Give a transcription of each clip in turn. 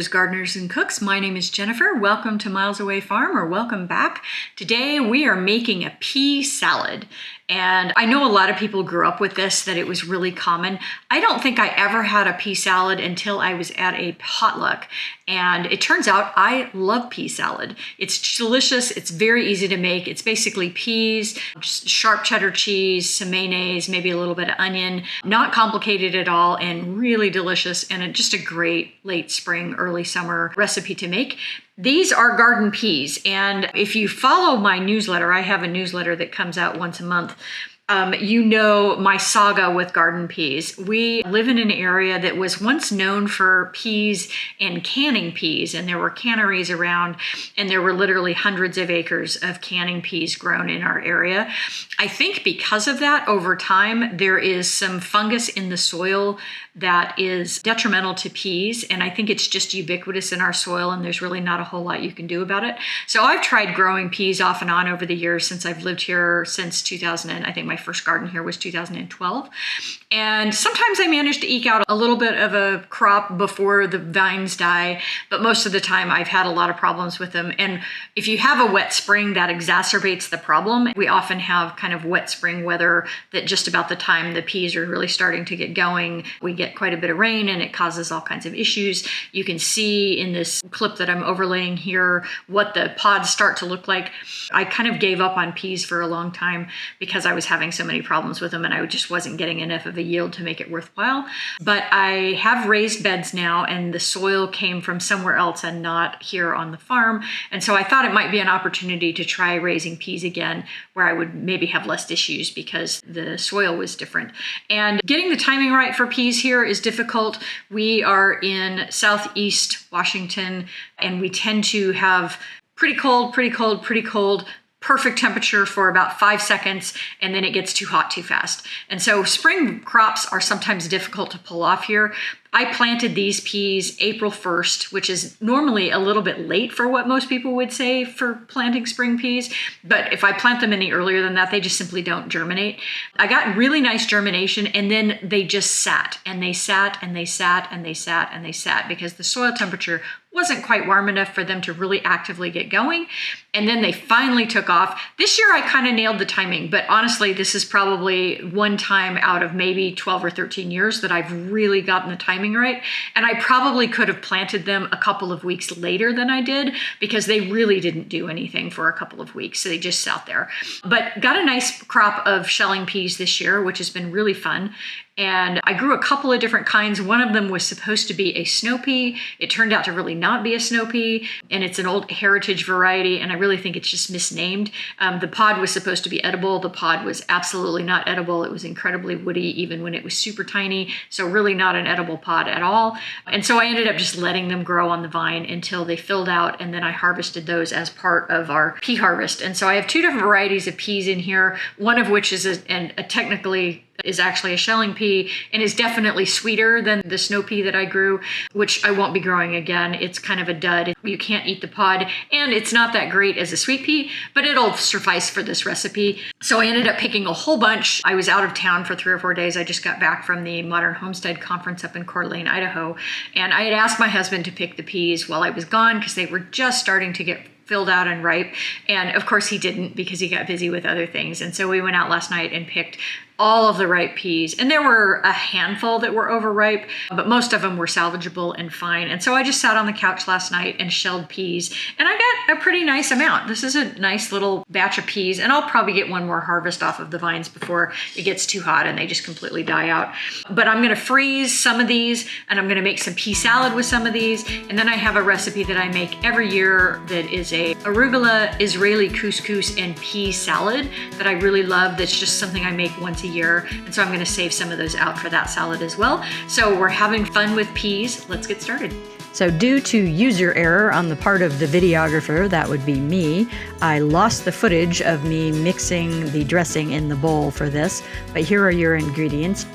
Growers, Gardeners, and Cooks. My name is Jennifer. Welcome to Miles Away Farm, or welcome back. Today we are making a pea salad. And I know a lot of people grew up with this, that it was really common. I don't think I ever had a pea salad until I was at a potluck. And it turns out I love pea salad. It's delicious. It's very easy to make. It's basically peas, just sharp cheddar cheese, some mayonnaise, maybe a little bit of onion. Not complicated at all and really delicious, and just a great late spring, early summer recipe to make. These are garden peas, and if you follow my newsletter, I have a newsletter that comes out once a month. You know my saga with garden peas. We live in an area that was once known for peas and canning peas, and there were canneries around, and there were literally hundreds of acres of canning peas grown in our area. I think because of that, over time, there is some fungus in the soil that is detrimental to peas, and I think it's just ubiquitous in our soil, and there's really not a whole lot you can do about it. So I've tried growing peas off and on over the years since I've lived here since 2000, and I think my first garden here was 2012. And sometimes I manage to eke out a little bit of a crop before the vines die, but most of the time I've had a lot of problems with them. And if you have a wet spring, that exacerbates the problem. We often have kind of wet spring weather that just about the time the peas are really starting to get going, we get quite a bit of rain and it causes all kinds of issues. You can see in this clip that I'm overlaying here what the pods start to look like. I kind of gave up on peas for a long time because I was having so many problems with them and I just wasn't getting enough of a yield to make it worthwhile. But I have raised beds now, and the soil came from somewhere else and not here on the farm. And so I thought it might be an opportunity to try raising peas again, where I would maybe have less issues because the soil was different. And getting the timing right for peas here is difficult. We are in southeast Washington, and we tend to have pretty cold, perfect temperature for about 5 seconds, and then it gets too hot too fast. And so spring crops are sometimes difficult to pull off here. I planted these peas April 1st, which is normally a little bit late for what most people would say for planting spring peas. But if I plant them any earlier than that, they just simply don't germinate. I got really nice germination, and then they just sat and they sat and they sat and they sat and they sat because the soil temperature wasn't quite warm enough for them to really actively get going. And then they finally took off. This year I kind of nailed the timing, but honestly, this is probably one time out of maybe 12 or 13 years that I've really gotten the timing right. And I probably could have planted them a couple of weeks later than I did because they really didn't do anything for a couple of weeks. So they just sat there. But got a nice crop of shelling peas this year, which has been really fun. And I grew a couple of different kinds. One of them was supposed to be a snow pea. It turned out to really not be a snow pea, and it's an old heritage variety, and I really think it's just misnamed. The pod was supposed to be edible. The pod was absolutely not edible. It was incredibly woody, even when it was super tiny, so really not an edible pod at all. And so I ended up just letting them grow on the vine until they filled out, and then I harvested those as part of our pea harvest. And so I have two different varieties of peas in here, one of which is technically is actually a shelling pea and is definitely sweeter than the snow pea that I grew, which I won't be growing again. It's kind of a dud. You can't eat the pod, and it's not that great as a sweet pea, but it'll suffice for this recipe. So I ended up picking a whole bunch. I was out of town for 3 or 4 days. I just got back from the Modern Homestead Conference up in Coeur d'Alene, Idaho, and I had asked my husband to pick the peas while I was gone because they were just starting to get filled out and ripe. And of course he didn't because he got busy with other things. And so we went out last night and picked all of the ripe peas. And there were a handful that were overripe, but most of them were salvageable and fine. And so I just sat on the couch last night and shelled peas, and I got a pretty nice amount. This is a nice little batch of peas, and I'll probably get one more harvest off of the vines before it gets too hot and they just completely die out. But I'm gonna freeze some of these, and I'm gonna make some pea salad with some of these. And then I have a recipe that I make every year that is a arugula, Israeli couscous, and pea salad that I really love. That's just something I make once a year. And so I'm gonna save some of those out for that salad as well. So we're having fun with peas. Let's get started. So due to user error on the part of the videographer, that would be me, I lost the footage of me mixing the dressing in the bowl for this, but here are your ingredients.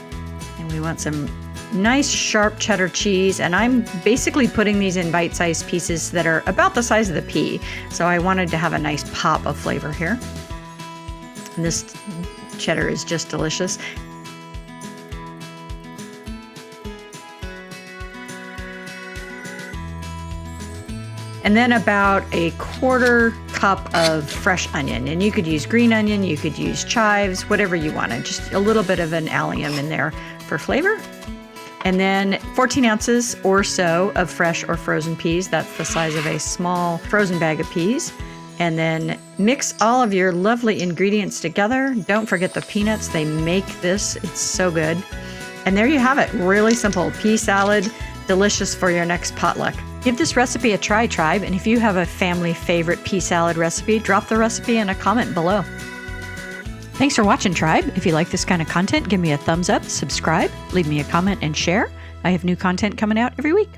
And we want some nice sharp cheddar cheese, and I'm basically putting these in bite-sized pieces that are about the size of the pea. So I wanted to have a nice pop of flavor here. And this cheddar is just delicious. and then about a 1/4 cup of fresh onion. And you could use green onion, you could use chives, whatever you wanted. Just a little bit of an allium in there for flavor. And then 14 ounces or so of fresh or frozen peas. That's the size of a small frozen bag of peas. And then mix all of your lovely ingredients together. Don't forget the peanuts. They make this. It's so good. And there you have it. Really simple pea salad. Delicious for your next potluck. Give this recipe a try, tribe. And if you have a family favorite pea salad recipe, drop the recipe in a comment below. Thanks for watching, tribe. If you like this kind of content, give me a thumbs up, subscribe, leave me a comment, and share. I have new content coming out every week.